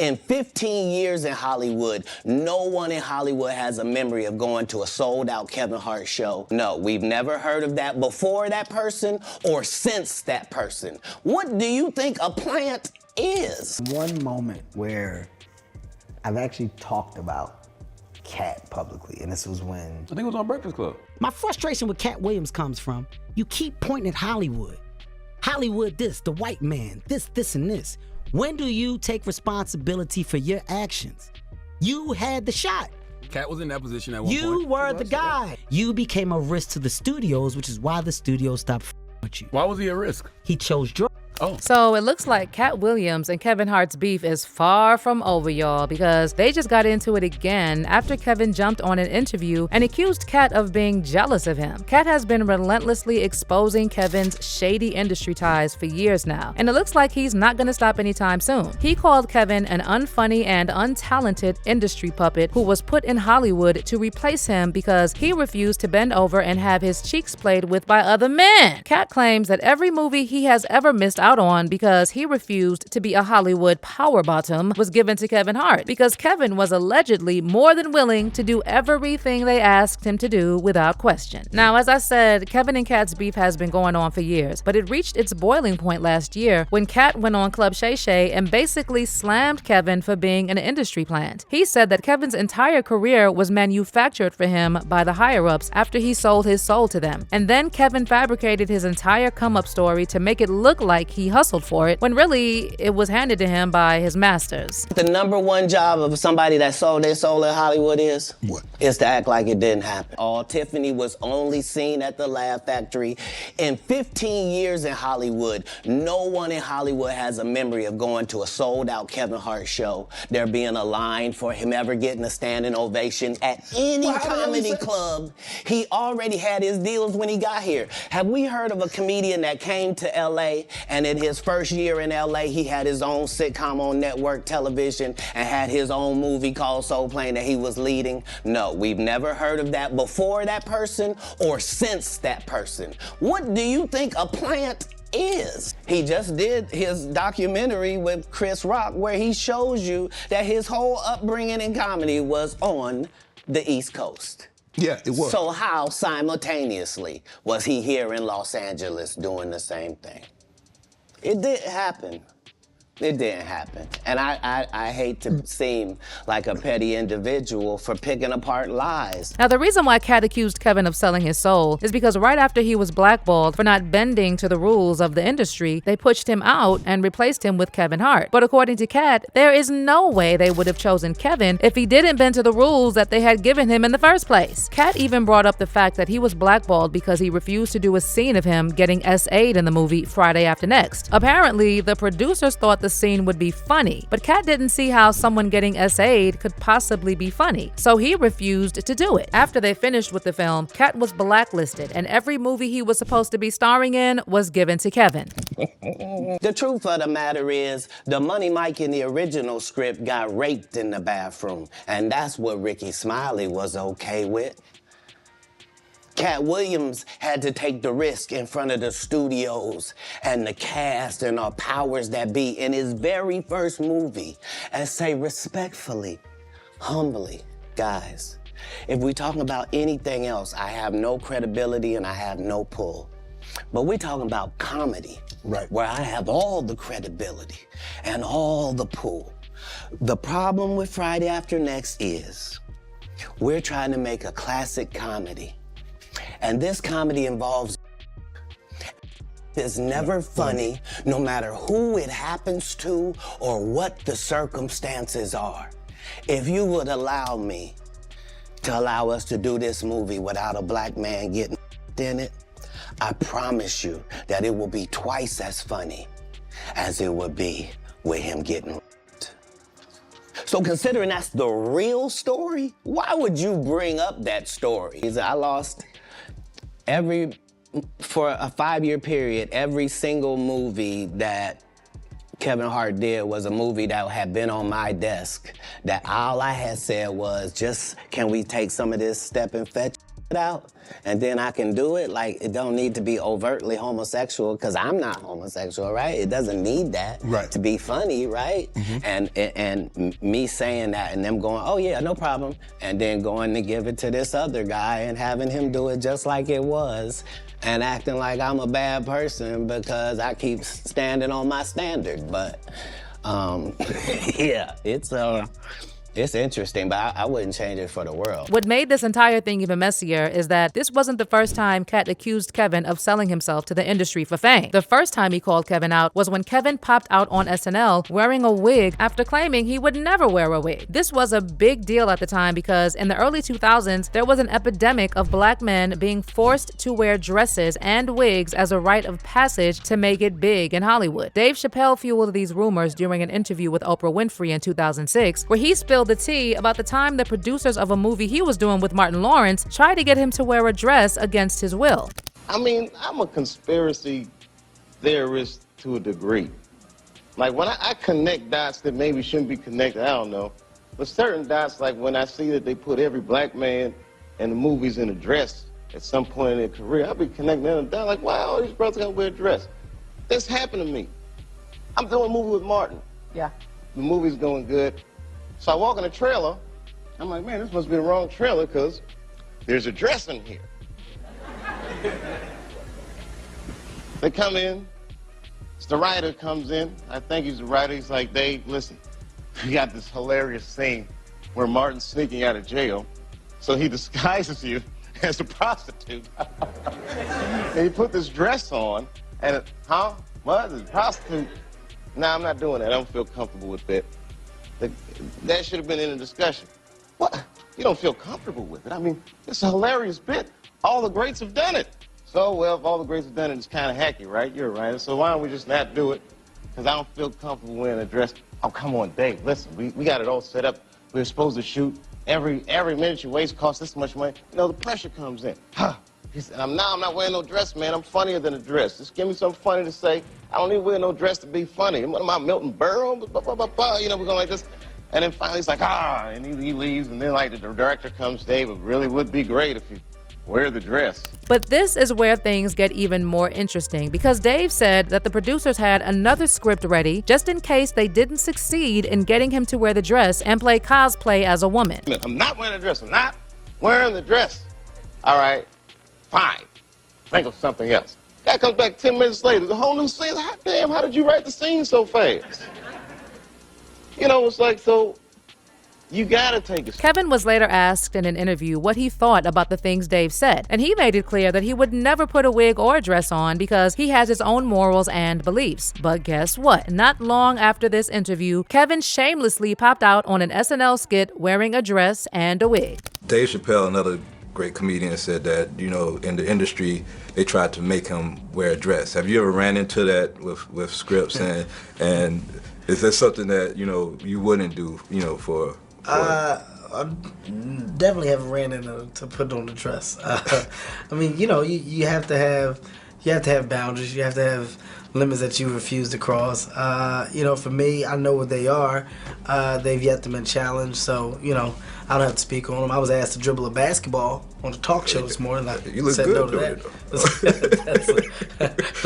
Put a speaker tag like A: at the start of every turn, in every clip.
A: In 15 years in Hollywood, no one in Hollywood has a memory of going to a sold-out Kevin Hart show. No, we've never heard of that before that person or since that person. What do you think a plant is?
B: One moment where I've actually talked about Katt publicly, and this was when...
C: I think it was on Breakfast Club.
D: My frustration with Katt Williams comes from, you keep pointing at Hollywood. Hollywood this, the white man, this, and this. When do you take responsibility for your actions? You had the shot.
C: Katt was in that position at one point.
D: You were the guy. You became a risk to the studios, which is why the studios stopped with you.
C: Why was he a risk?
D: He chose drugs.
C: Oh.
E: So it looks like Katt Williams and Kevin Hart's beef is far from over, y'all, because they just got into it again after Kevin jumped on an interview and accused Katt of being jealous of him. Katt has been relentlessly exposing Kevin's shady industry ties for years now, and it looks like he's not gonna stop anytime soon. He called Kevin an unfunny and untalented industry puppet who was put in Hollywood to replace him because he refused to bend over and have his cheeks played with by other men. Katt claims that every movie he has ever missed out on because he refused to be a Hollywood power bottom was given to Kevin Hart because Kevin was allegedly more than willing to do everything they asked him to do without question. Now, as I said, Kevin and Katt's beef has been going on for years, but it reached its boiling point last year when Katt went on Club Shay Shay and basically slammed Kevin for being an industry plant. He said that Kevin's entire career was manufactured for him by the higher-ups after he sold his soul to them. And then Kevin fabricated his entire come-up story to make it look like he hustled for it, when really it was handed to him by his masters.
A: The #1 job of somebody that sold their soul in Hollywood is?
B: What?
A: Is to act like it didn't happen. Tiffany was only seen at the Laugh Factory. In 15 years in Hollywood, no one in Hollywood has a memory of going to a sold-out Kevin Hart show, there being a line for him ever getting a standing ovation at any comedy club. He already had his deals when he got here. Have we heard of a comedian that came to LA and in his first year in LA, he had his own sitcom on network television and had his own movie called Soul Plane that he was leading? No, we've never heard of that before that person or since that person. What do you think a plant is? He just did his documentary with Chris Rock where he shows you that his whole upbringing in comedy was on the East Coast.
B: Yeah, it was.
A: So how simultaneously was he here in Los Angeles doing the same thing? It didn't happen. It didn't happen. And I hate to seem like a petty individual for picking apart lies.
E: Now, the reason why Katt accused Kevin of selling his soul is because right after he was blackballed for not bending to the rules of the industry, they pushed him out and replaced him with Kevin Hart. But according to Katt, there is no way they would have chosen Kevin if he didn't bend to the rules that they had given him in the first place. Katt even brought up the fact that he was blackballed because he refused to do a scene of him getting SA'd in the movie Friday After Next. Apparently, the producers thought the scene would be funny, but Katt didn't see how someone getting SA'd could possibly be funny, so he refused to do it. After they finished with the film, Katt was blacklisted, and every movie he was supposed to be starring in was given to Kevin.
A: The truth of the matter is, the Money Mike in the original script got raped in the bathroom, and that's what Ricky Smiley was okay with. Katt Williams had to take the risk in front of the studios and the cast and our powers that be in his very first movie and say respectfully, humbly, guys, if we're talking about anything else, I have no credibility and I have no pull. But we're talking about comedy,
B: right,
A: where I have all the credibility and all the pull. The problem with Friday After Next is we're trying to make a classic comedy. And this comedy involves is never funny, no matter who it happens to or what the circumstances are. If you would allow me to allow us to do this movie without a black man getting in it, I promise you that it will be twice as funny as it would be with him getting. So considering that's the real story, why would you bring up that story? I lost for a 5-year period, every single movie that Kevin Hart did was a movie that had been on my desk, that all I had said was, just, can we take some of this step and fetch out and then I can do it. Like, it don't need to be overtly homosexual because I'm not homosexual, right? It doesn't need that to be funny, right? And me saying that and them going, oh yeah, no problem, and then going to give it to this other guy and having him do it just like it was and acting like I'm a bad person because I keep standing on my standard. But yeah, it's interesting, but I wouldn't change it for the world.
E: What made this entire thing even messier is that this wasn't the first time Katt accused Kevin of selling himself to the industry for fame. The first time he called Kevin out was when Kevin popped out on SNL wearing a wig after claiming he would never wear a wig. This was a big deal at the time because in the early 2000s, there was an epidemic of black men being forced to wear dresses and wigs as a rite of passage to make it big in Hollywood. Dave Chappelle fueled these rumors during an interview with Oprah Winfrey in 2006, where he spilled the tea about the time the producers of a movie he was doing with Martin Lawrence tried to get him to wear a dress against his will.
F: I mean, I'm a conspiracy theorist to a degree. Like, when I connect dots that maybe shouldn't be connected, I don't know. But certain dots, like when I see that they put every black man in the movies in a dress at some point in their career, I'll be connecting them down like, wow, all these brothers gotta wear a dress. This happened to me. I'm doing a movie with Martin.
G: Yeah.
F: The movie's going good. So I walk in the trailer, I'm like, man, this must be the wrong trailer because there's a dress in here. They come in, the writer comes in, I think he's the writer, he's like, Dave, listen, we got this hilarious scene where Martin's sneaking out of jail, so he disguises you as a prostitute. And he put this dress on, and what, a prostitute? Nah, I'm not doing that, I don't feel comfortable with that. That should have been in the discussion. What? You don't feel comfortable with it? I mean, it's a hilarious bit. All the greats have done it. So, well, if all the greats have done it, it's kind of hacky, right? You're right. So why don't we just not do it? Because I don't feel comfortable wearing a dress. Oh, come on, Dave, listen, we got it all set up. We were supposed to shoot. Every minute you waste costs this much money. You know, the pressure comes in. He said, I'm not wearing no dress, man. I'm funnier than a dress. Just give me something funny to say. I don't need to wear no dress to be funny. What am I, Milton Berle? You know, we're going like this. And then finally he's like, and he leaves. And then, like, the director comes, Dave, it really would be great if you wear the dress.
E: But this is where things get even more interesting because Dave said that the producers had another script ready just in case they didn't succeed in getting him to wear the dress and play cosplay as a woman.
F: I'm not wearing the dress. I'm not wearing the dress. All right, fine. Think of something else. Guy comes back 10 minutes later. The whole new scene. Hot damn, how did you write the scene so fast? You know, it's like, so you gotta take it.
E: Kevin was later asked in an interview what he thought about the things Dave said, and he made it clear that he would never put a wig or a dress on because he has his own morals and beliefs. But guess what? Not long after this interview, Kevin shamelessly popped out on an SNL skit wearing a dress and a wig.
H: Dave Chappelle, another great comedian, said that, you know, in the industry, they tried to make him wear a dress. Have you ever ran into that with scripts and is that something that, you know, you wouldn't do, you know, for
B: I definitely haven't ran into to put on the dress. I mean, you know, you have to have boundaries. You have to have limits that you refuse to cross. You know, for me, I know what they are. They've yet to been challenged, so, you know, I don't have to speak on them. I was asked to dribble a basketball on the talk show this morning.
H: You look good doing it,
B: though.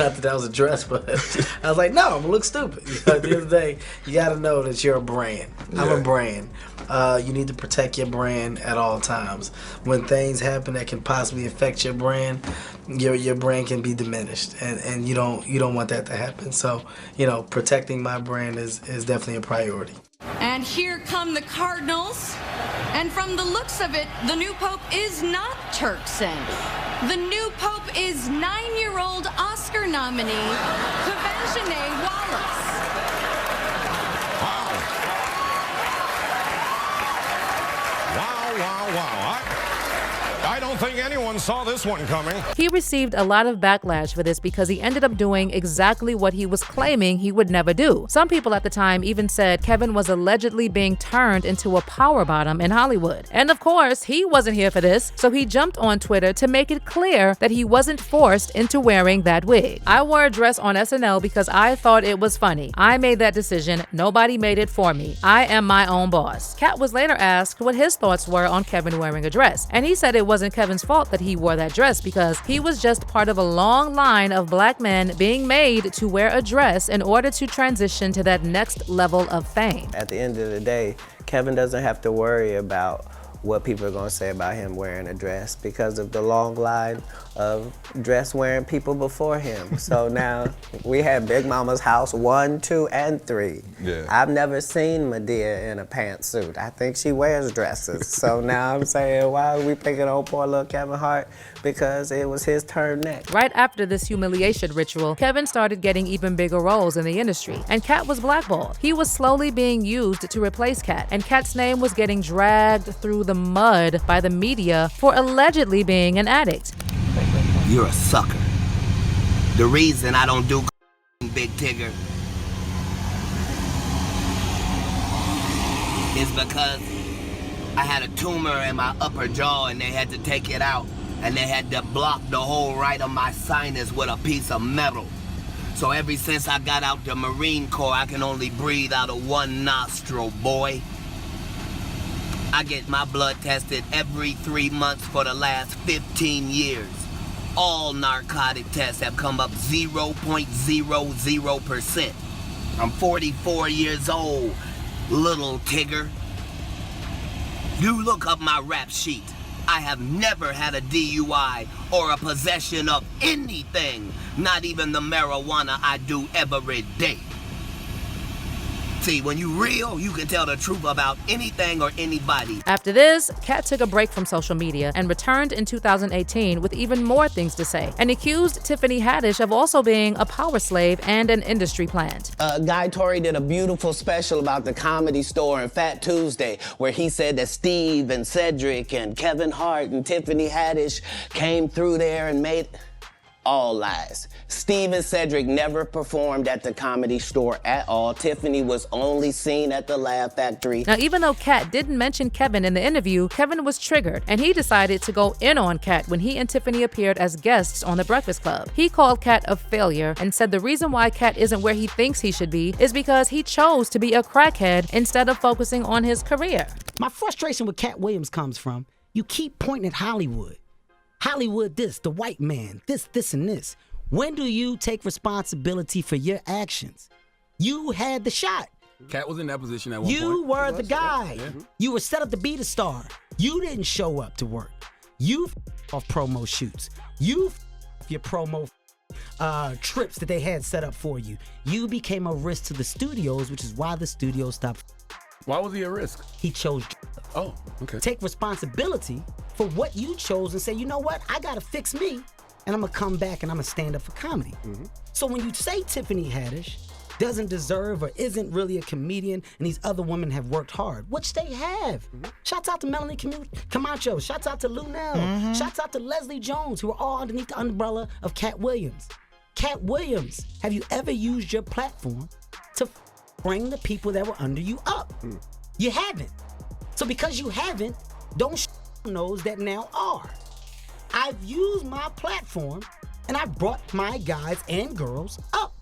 B: Not that was a dress, but I was like, no, I'm gonna look stupid. You know, at the end of the day, you gotta know that you're a brand. I'm a brand. You need to protect your brand at all times. When things happen that can possibly affect your brand, your brand can be diminished, and you don't want that to happen. So, you know, protecting my brand is definitely a priority.
I: And here come the Cardinals. And from the looks of it, the new pope is not Turkson. The new pope is 9-year-old Oscar nominee, Kavajane Wallace.
J: Wow. I don't think anyone saw this one coming.
E: He received a lot of backlash for this because he ended up doing exactly what he was claiming he would never do. Some people at the time even said Kevin was allegedly being turned into a power bottom in Hollywood. And of course, he wasn't here for this, so he jumped on Twitter to make it clear that he wasn't forced into wearing that wig. I wore a dress on SNL because I thought it was funny. I made that decision. Nobody made it for me. I am my own boss. Katt was later asked what his thoughts were on Kevin wearing a dress, and he said it wasn't Kevin's fault that he wore that dress because he was just part of a long line of black men being made to wear a dress in order to transition to that next level of fame.
A: At the end of the day, Kevin doesn't have to worry about what people are going to say about him wearing a dress because of the long line of dress-wearing people before him. So now we had Big Mama's house 1, 2, and 3.
H: Yeah.
A: I've never seen Medea in a pantsuit. I think she wears dresses. So now I'm saying, why are we picking on poor little Kevin Hart? Because it was his turn next.
E: Right after this humiliation ritual, Kevin started getting even bigger roles in the industry, and Katt was blackballed. He was slowly being used to replace Katt, and Katt's name was getting dragged through the mud by the media for allegedly being an addict.
A: You're a sucker. The reason I don't do Big Tigger is because I had a tumor in my upper jaw and they had to take it out, and they had to block the whole right of my sinus with a piece of metal. So ever since I got out the Marine Corps, I can only breathe out of one nostril, boy. I get my blood tested every 3 months for the last 15 years. All narcotic tests have come up 0.00%. I'm 44 years old, little Tigger. You look up my rap sheet. I have never had a DUI or a possession of anything, not even the marijuana I do every day. See, when you real, you can tell the truth about anything or anybody.
E: After this, Katt took a break from social media and returned in 2018 with even more things to say, and accused Tiffany Haddish of also being a power slave and an industry plant.
A: Guy Torrey did a beautiful special about the Comedy Store and Fat Tuesday, where he said that Steve and Cedric and Kevin Hart and Tiffany Haddish came through there and made... All lies. Steve and Cedric never performed at the Comedy Store at all. Tiffany was only seen at the Laugh Factory.
E: Now, even though Katt didn't mention Kevin in the interview, Kevin was triggered, and he decided to go in on Katt when he and Tiffany appeared as guests on The Breakfast Club. He called Katt a failure and said the reason why Katt isn't where he thinks he should be is because he chose to be a crackhead instead of focusing on his career.
D: My frustration with Katt Williams comes from, you keep pointing at Hollywood. Hollywood this, the white man, this, and this. When do you take responsibility for your actions? You had the shot.
C: Katt was in that position at one point.
D: You were the guy. You were set up to be the star. You didn't show up to work. You off promo shoots. You off your promo trips that they had set up for you. You became a risk to the studios, which is why the studios stopped.
C: Why was he a risk?
D: He chose.
C: Oh, okay.
D: Take responsibility for what you chose and say, you know what, I gotta fix me, and I'm gonna come back and I'm gonna stand up for comedy. So when you say Tiffany Haddish doesn't deserve or isn't really a comedian and these other women have worked hard, which they have. Shouts out to Melanie Camacho, shouts out to Lunel, shouts out to Leslie Jones, who are all underneath the umbrella of Katt Williams. Katt Williams, have you ever used your platform to bring the people that were under you up? You haven't. So because you haven't, don't knows that now are. I've used my platform and I've brought my guys and girls up.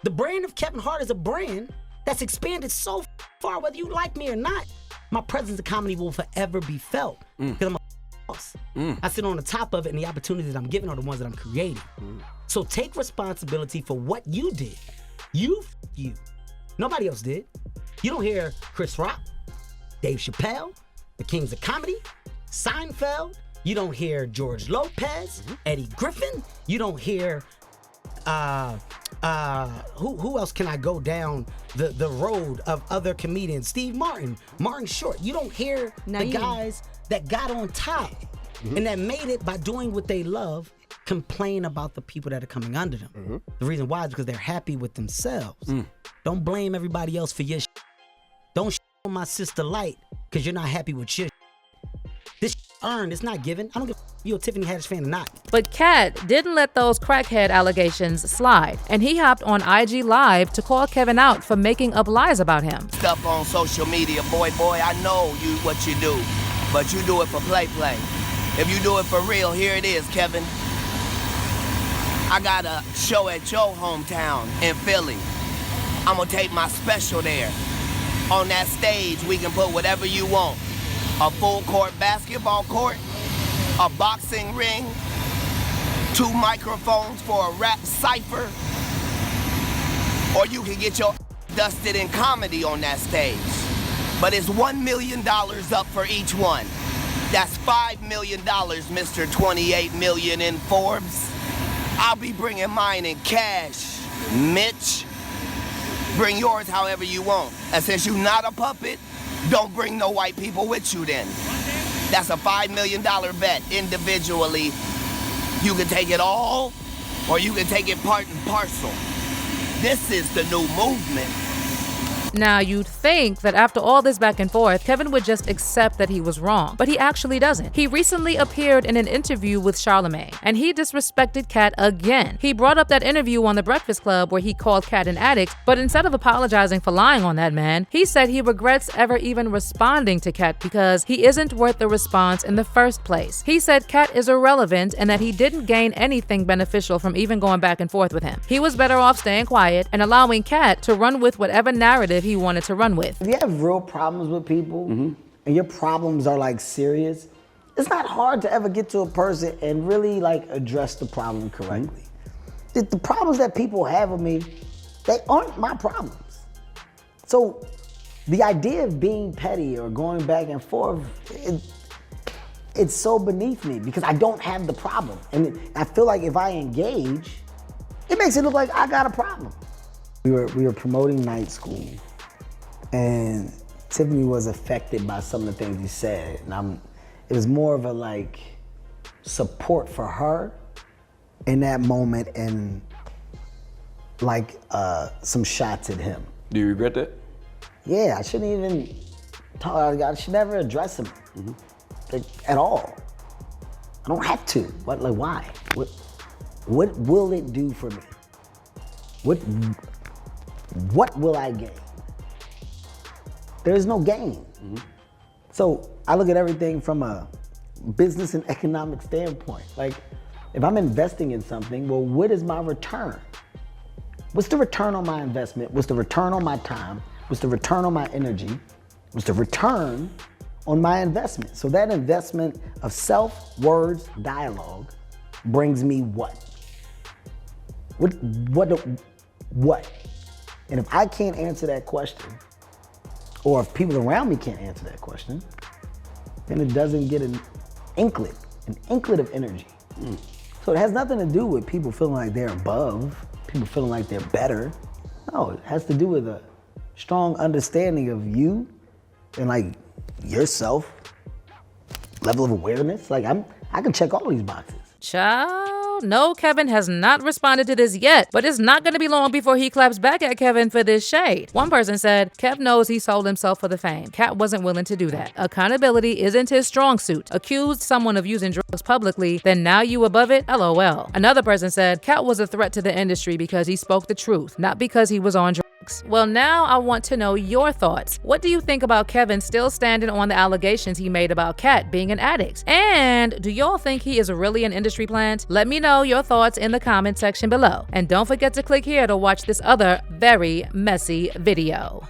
D: The brand of Kevin Hart is a brand that's expanded so far, whether you like me or not. My presence in comedy will forever be felt because I'm a boss. I sit on the top of it, and the opportunities that I'm giving are the ones that I'm creating. So take responsibility for what you did. You. Nobody else did. You don't hear Chris Rock, Dave Chappelle, the Kings of Comedy, Seinfeld. You don't hear George Lopez, Eddie Griffin. You don't hear who else can I go down the road of other comedians? Steve Martin, Martin Short. You don't hear the guys that got on top and that made it by doing what they love complain about the people that are coming under them. The reason why is because they're happy with themselves. Don't blame everybody else for your Don't on my sister Light because you're not happy with your This earned, it's not given. I don't give a you a Tiffany Haddish fan or not.
E: But Katt didn't let those crackhead allegations slide, and he hopped on IG Live to call Kevin out for making up lies about him.
A: Stuff on social media, boy, I know what you do, but you do it for play. If you do it for real, here it is, Kevin. I got a show at your hometown in Philly. I'm gonna tape my special there. On that stage, we can put whatever you want. A full court basketball court, a boxing ring, 2 microphones for a rap cipher, or you can get your dusted in comedy on that stage. But it's $1 million up for each one. That's $5 million, Mr. 28 million in Forbes. I'll be bringing mine in cash, Mitch. Bring yours however you want. And since you're not a puppet, don't bring no white people with you then. That's a $5 million bet individually. You can take it all, or you can take it part and parcel. This is the new movement.
E: Now, you'd think that after all this back and forth, Kevin would just accept that he was wrong, but he actually doesn't. He recently appeared in an interview with Charlamagne, and he disrespected Katt again. He brought up that interview on The Breakfast Club where he called Katt an addict, but instead of apologizing for lying on that man, he said he regrets ever even responding to Katt because he isn't worth the response in the first place. He said Katt is irrelevant and that he didn't gain anything beneficial from even going back and forth with him. He was better off staying quiet and allowing Katt to run with whatever narrative he wanted to run with.
G: If you have real problems with people and your problems are like serious, it's not hard to ever get to a person and really like address the problem correctly. The problems that people have with me, they aren't my problems. So the idea of being petty or going back and forth, it's so beneath me because I don't have the problem. And I feel like if I engage, it makes it look like I got a problem. We were promoting night school. And Tiffany was affected by some of the things he said. And it was more of a like support for her in that moment and like some shots at him.
K: Do you regret that?
G: Yeah, I shouldn't even talk, I should never address him like, at all. I don't have to, like why? What will it do for me? What will I gain? There is no gain. So I look at everything from a business and economic standpoint. Like, if I'm investing in something, well, what is my return? What's the return on my investment? What's the return on my time? What's the return on my energy? What's the return on my investment? So that investment of self, words, dialogue brings me what? What? And if I can't answer that question, or if people around me can't answer that question, then it doesn't get an inklet of energy. So it has nothing to do with people feeling like they're above, people feeling like they're better. No, it has to do with a strong understanding of you and like yourself, level of awareness. Like I can check all these boxes.
E: Child, no, Kevin has not responded to this yet, but it's not going to be long before he claps back at Kevin for this shade. One person said, Kev knows he sold himself for the fame. Katt wasn't willing to do that. Accountability isn't his strong suit. Accused someone of using drugs publicly, then now you above it? LOL. Another person said, Katt was a threat to the industry because he spoke the truth, not because he was on drugs. Well, now I want to know your thoughts. What do you think about Kevin still standing on the allegations he made about Katt being an addict? And do y'all think he is really an industry plant? Let me know your thoughts in the comment section below. And don't forget to click here to watch this other very messy video.